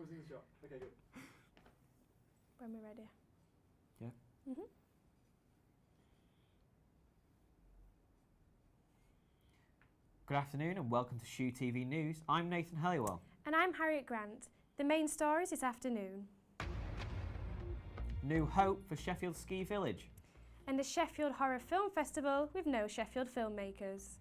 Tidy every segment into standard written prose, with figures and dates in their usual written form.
everything's shot. Okay, good. When we're ready. Yeah. Mhm. Good afternoon and welcome to SHU TV News. I'm Nathan Halliwell. And I'm Harriet Grant. The main stories this afternoon. New hope for Sheffield Ski Village. And the Sheffield Horror Film Festival with no Sheffield filmmakers.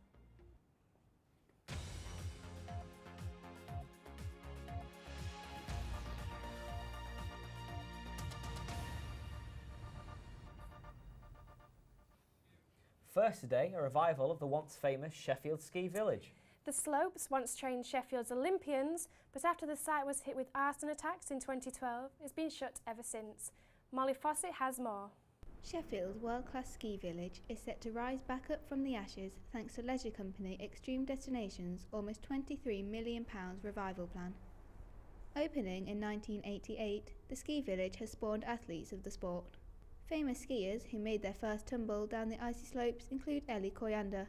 First today, a revival of the once famous Sheffield Ski Village. The slopes once trained Sheffield's Olympians, but after the site was hit with arson attacks in 2012, it's been shut ever since. Molly Fawcett has more. Sheffield's world-class ski village is set to rise back up from the ashes thanks to leisure company Extreme Destinations' almost £23 million revival plan. Opening in 1988, the ski village has spawned athletes of the sport. Famous skiers who made their first tumble down the icy slopes include Ellie Koyander,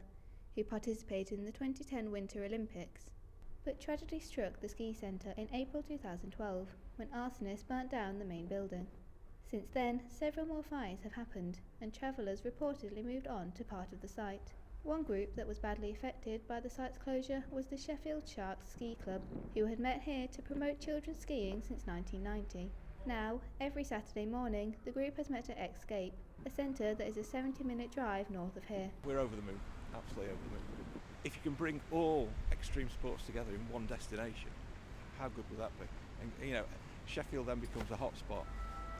who participated in the 2010 Winter Olympics. But tragedy struck the ski centre in April 2012 when arsonists burnt down the main building. Since then, several more fires have happened, and travellers reportedly moved on to part of the site. One group that was badly affected by the site's closure was the Sheffield Sharks Ski Club, who had met here to promote children's skiing since 1990. Now, every Saturday morning, the group has met at Escape, a centre that is a 70-minute drive north of here. We're over the moon, absolutely over the moon. If you can bring all extreme sports together in one destination, how good would that be? And you know, Sheffield then becomes a hotspot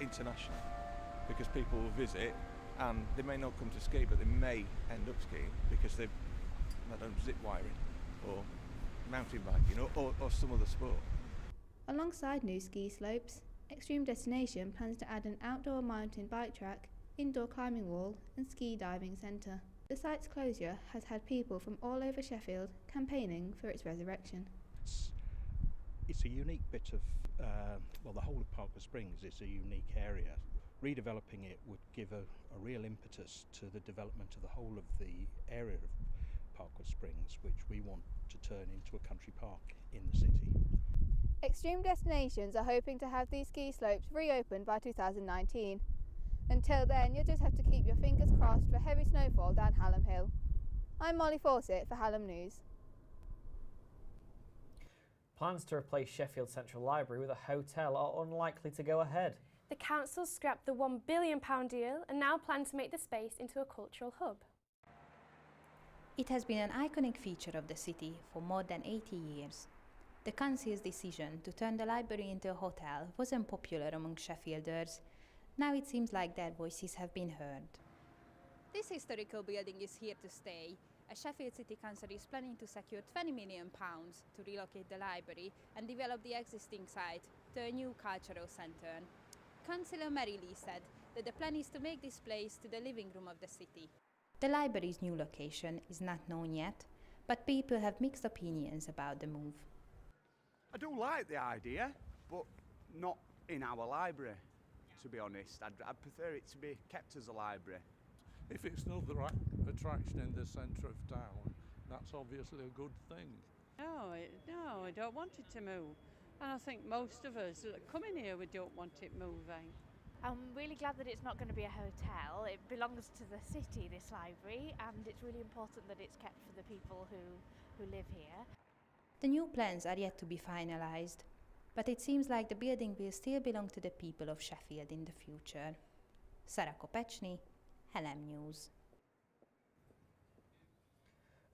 internationally because people will visit and they may not come to ski, but they may end up skiing because they've done zip wiring or mountain biking or some other sport. Alongside new ski slopes, Extreme Destination plans to add an outdoor mountain bike track, indoor climbing wall and ski diving centre. The site's closure has had people from all over Sheffield campaigning for its resurrection. It's a unique bit of, the whole of Parkwood Springs is a unique area. Redeveloping it would give a real impetus to the development of the whole of the area of Parkwood Springs, which we want to turn into a country park in the city. Extreme Destinations are hoping to have these ski slopes reopened by 2019. Until then, you'll just have to keep your fingers crossed for heavy snowfall down Hallam Hill. I'm Molly Fawcett for Hallam News. Plans to replace Sheffield Central Library with a hotel are unlikely to go ahead. The council scrapped the £1 billion deal and now plan to make the space into a cultural hub. It has been an iconic feature of the city for more than 80 years. The council's decision to turn the library into a hotel wasn't popular among Sheffielders. Now it seems like their voices have been heard. This historical building is here to stay. A Sheffield City Council is planning to secure £20 million to relocate the library and develop the existing site to a new cultural centre. Councillor Mary Lee said that the plan is to make this place to the living room of the city. The library's new location is not known yet, but people have mixed opinions about the move. I do like the idea, but not in our library, to be honest. I'd prefer it to be kept as a library. If it's another attraction in the centre of town, that's obviously a good thing. No, I don't want it to move. And I think most of us coming here, we don't want it moving. I'm really glad that it's not going to be a hotel. It belongs to the city, this library, and it's really important that it's kept for the people who live here. The new plans are yet to be finalised, but it seems like the building will still belong to the people of Sheffield in the future. Sarah Kopechny, Hallam News.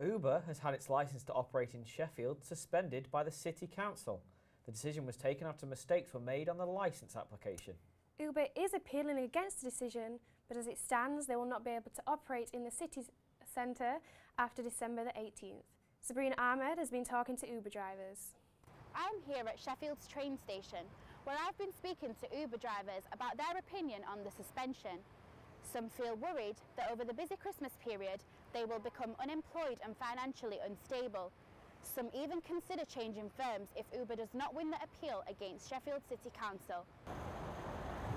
Uber has had its licence to operate in Sheffield suspended by the City Council. The decision was taken after mistakes were made on the licence application. Uber is appealing against the decision, but as it stands, they will not be able to operate in the city centre after December the 18th. Sabrina Ahmed has been talking to Uber drivers. I'm here at Sheffield's train station, where I've been speaking to Uber drivers about their opinion on the suspension. Some feel worried that over the busy Christmas period, they will become unemployed and financially unstable. Some even consider changing firms if Uber does not win the appeal against Sheffield City Council.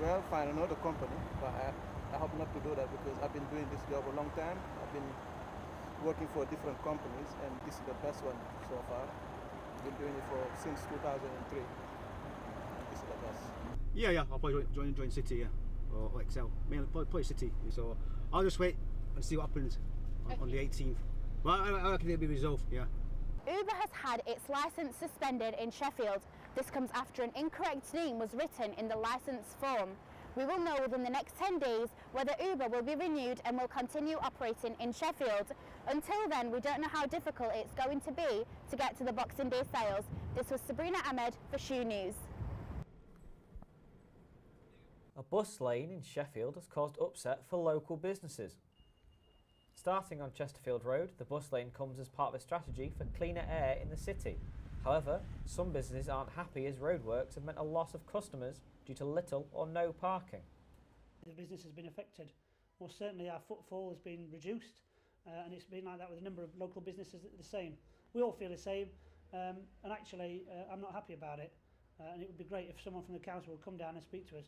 Well, find another company, but I hope not to do that because I've been doing this job a long time. I've been working for different companies and this is the best one so far. I've been doing it since 2003. Yes. Yeah, I'll probably join City, or Excel. Mainly probably City. So I'll just wait and see what happens on the 18th. Well, I reckon it'll be resolved, yeah. Uber has had its licence suspended in Sheffield. This comes after an incorrect name was written in the licence form. We will know within the next 10 days whether Uber will be renewed and will continue operating in Sheffield. Until then, we don't know how difficult it's going to be to get to the Boxing Day sales. This was Sabrina Ahmed for SHU News. A bus lane in Sheffield has caused upset for local businesses. Starting on Chesterfield Road, the bus lane comes as part of a strategy for cleaner air in the city. However, some businesses aren't happy as roadworks have meant a loss of customers due to little or no parking. The business has been affected. Well, certainly our footfall has been reduced, and it's been like that with a number of local businesses the same. We all feel the same, and actually I'm not happy about it, and it would be great if someone from the council would come down and speak to us.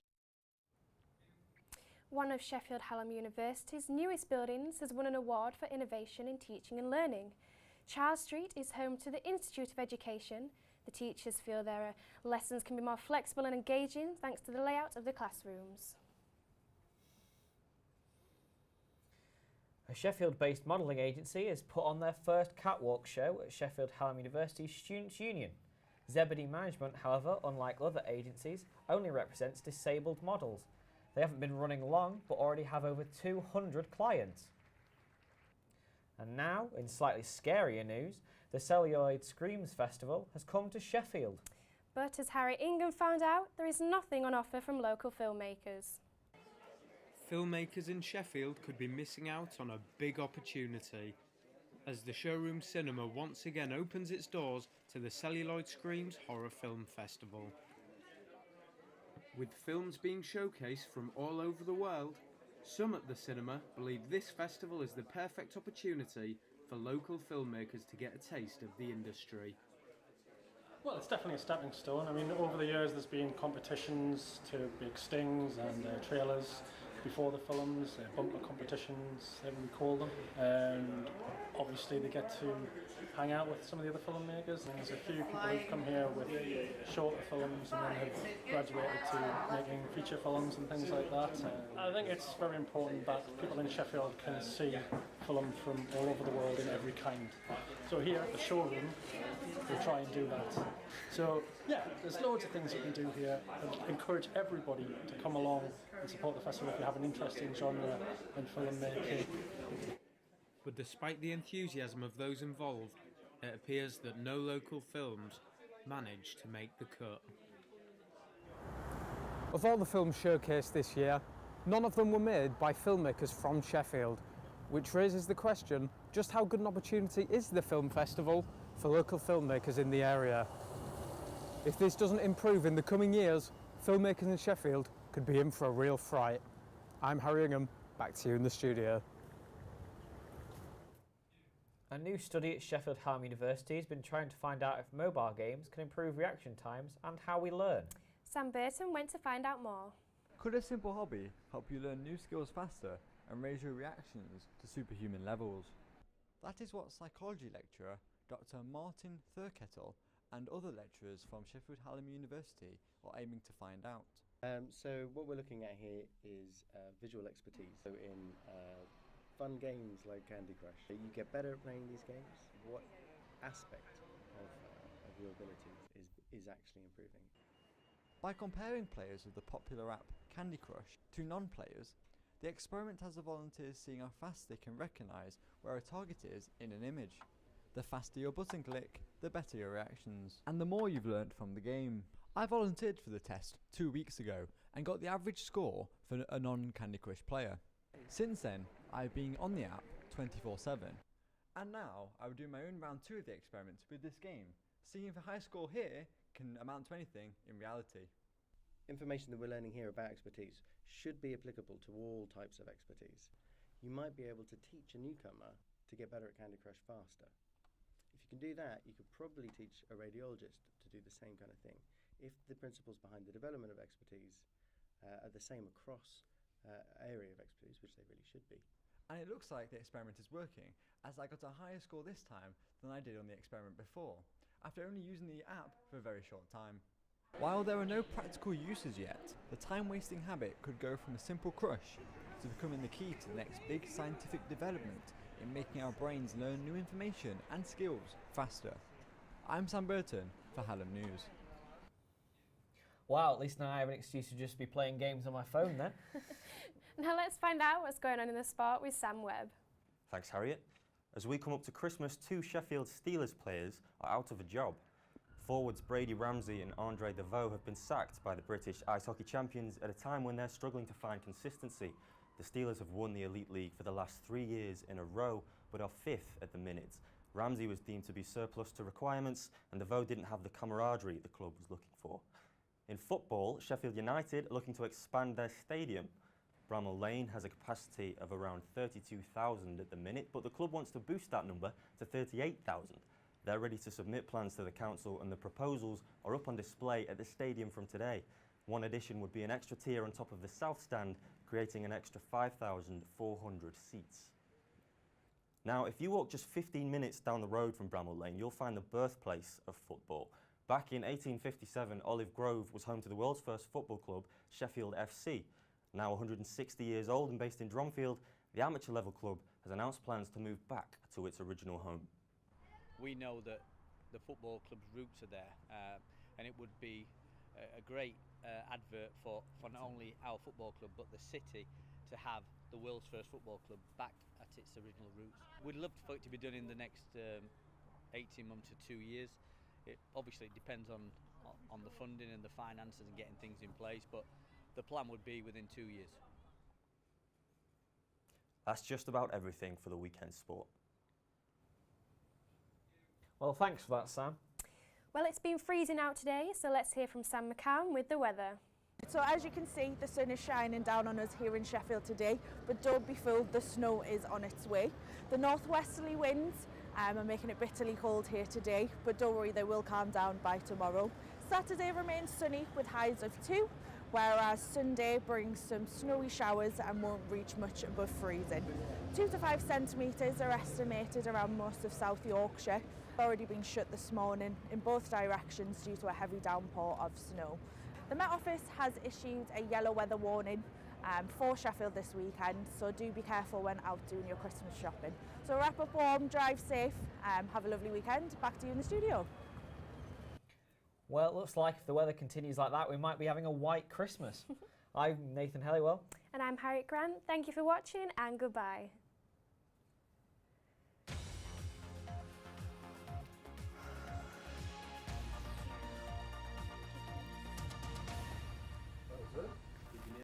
One of Sheffield Hallam University's newest buildings has won an award for innovation in teaching and learning. Charles Street is home to the Institute of Education. The teachers feel their lessons can be more flexible and engaging thanks to the layout of the classrooms. A Sheffield-based modelling agency has put on their first catwalk show at Sheffield Hallam University's Students' Union. Zebedee Management, however, unlike other agencies, only represents disabled models. They haven't been running long, but already have over 200 clients. And now, in slightly scarier news, the Celluloid Screams Festival has come to Sheffield. But as Harry Ingham found out, there is nothing on offer from local filmmakers. Filmmakers in Sheffield could be missing out on a big opportunity as the Showroom Cinema once again opens its doors to the Celluloid Screams Horror Film Festival. With films being showcased from all over the world, some at the cinema believe this festival is the perfect opportunity for local filmmakers to get a taste of the industry. Well, it's definitely a stepping stone. I mean, over the years there's been competitions to big stings and trailers before the films, bumper competitions, we call them, and obviously they get to hang out with some of the other filmmakers. And there's a few people who've come here with shorter films and then have graduated to making feature films and things like that. I think it's very important that people in Sheffield can see film from all over the world in every kind. So here at the showroom, we try and do that. So yeah, there's loads of things you can do here. I encourage everybody to come along and support the festival if you have an interest in genre and filmmaking. But despite the enthusiasm of those involved, it appears that no local films managed to make the cut. Of all the films showcased this year, none of them were made by filmmakers from Sheffield, which raises the question, just how good an opportunity is the film festival for local filmmakers in the area? If this doesn't improve in the coming years, filmmakers in Sheffield could be in for a real fright. I'm Harry Ingham, back to you in the studio. A new study at Sheffield Hallam University has been trying to find out if mobile games can improve reaction times and how we learn. Sam Burton went to find out more. Could a simple hobby help you learn new skills faster and raise your reactions to superhuman levels? That is what psychology lecturer Dr. Martin Thurkettle and other lecturers from Sheffield Hallam University are aiming to find out. So what we're looking at here is visual expertise. So in fun games like Candy Crush, you get better at playing these games. What aspect of your abilities is actually improving? By comparing players of the popular app Candy Crush to non-players, the experiment has the volunteers seeing how fast they can recognise where a target is in an image. The faster your button click, the better your reactions, and the more you've learnt from the game. I volunteered for the test 2 weeks ago and got the average score for a non-Candy Crush player. Since then, I've been on the app 24/7, and now I will do my own round 2 of the experiment with this game, seeing if a high score here can amount to anything in reality. Information that we're learning here about expertise should be applicable to all types of expertise. You might be able to teach a newcomer to get better at Candy Crush faster. If you can do that, you could probably teach a radiologist to do the same kind of thing. If the principles behind the development of expertise are the same across area of expertise, which they really should be. And it looks like the experiment is working, as I got a higher score this time than I did on the experiment before, after only using the app for a very short time. While there are no practical uses yet, the time-wasting habit could go from a simple crush to becoming the key to the next big scientific development in making our brains learn new information and skills faster. I'm Sam Burton for Hallam News. Wow, at least now I have an excuse to just be playing games on my phone then. Now let's find out what's going on in the sport with Sam Webb. Thanks, Harriet. As we come up to Christmas, 2 Sheffield Steelers players are out of a job. Forwards Brady Ramsey and Andre Devoe have been sacked by the British ice hockey champions at a time when they're struggling to find consistency. The Steelers have won the Elite League for the last 3 years in a row, but are 5th at the minute. Ramsey was deemed to be surplus to requirements, and Devoe didn't have the camaraderie the club was looking for. In football, Sheffield United are looking to expand their stadium. Bramall Lane has a capacity of around 32,000 at the minute, but the club wants to boost that number to 38,000. They're ready to submit plans to the council, and the proposals are up on display at the stadium from today. One addition would be an extra tier on top of the south stand, creating an extra 5,400 seats. Now, if you walk just 15 minutes down the road from Bramall Lane, you'll find the birthplace of football. Back in 1857, Olive Grove was home to the world's first football club, Sheffield FC. Now 160 years old and based in Dronfield, the amateur level club has announced plans to move back to its original home. We know that the football club's roots are there, and it would be a great advert for not only our football club but the city to have the world's first football club back at its original roots. We'd love for it to be done in the next 18 months to 2 years. It obviously depends on the funding and the finances and getting things in place, but the plan would be within 2 years. That's just about everything for the weekend sport. Well, thanks for that, Sam. Well, it's been freezing out today, so let's hear from Sam McCown with the weather. So as you can see, the sun is shining down on us here in Sheffield today, but don't be fooled, the snow is on its way. The northwesterly winds are making it bitterly cold here today, but don't worry, they will calm down by tomorrow. Saturday remains sunny with highs of 2, whereas Sunday brings some snowy showers and won't reach much above freezing. 2 to 5 centimetres are estimated around most of South Yorkshire. Already been shut this morning in both directions due to a heavy downpour of snow. The Met Office has issued a yellow weather warning for Sheffield this weekend, so do be careful when out doing your Christmas shopping. So wrap up warm, drive safe, have a lovely weekend. Back to you in the studio. Well, it looks like if the weather continues like that, we might be having a white Christmas. I'm Nathan Helliwell. And I'm Harriet Grant. Thank you for watching and goodbye. That was it.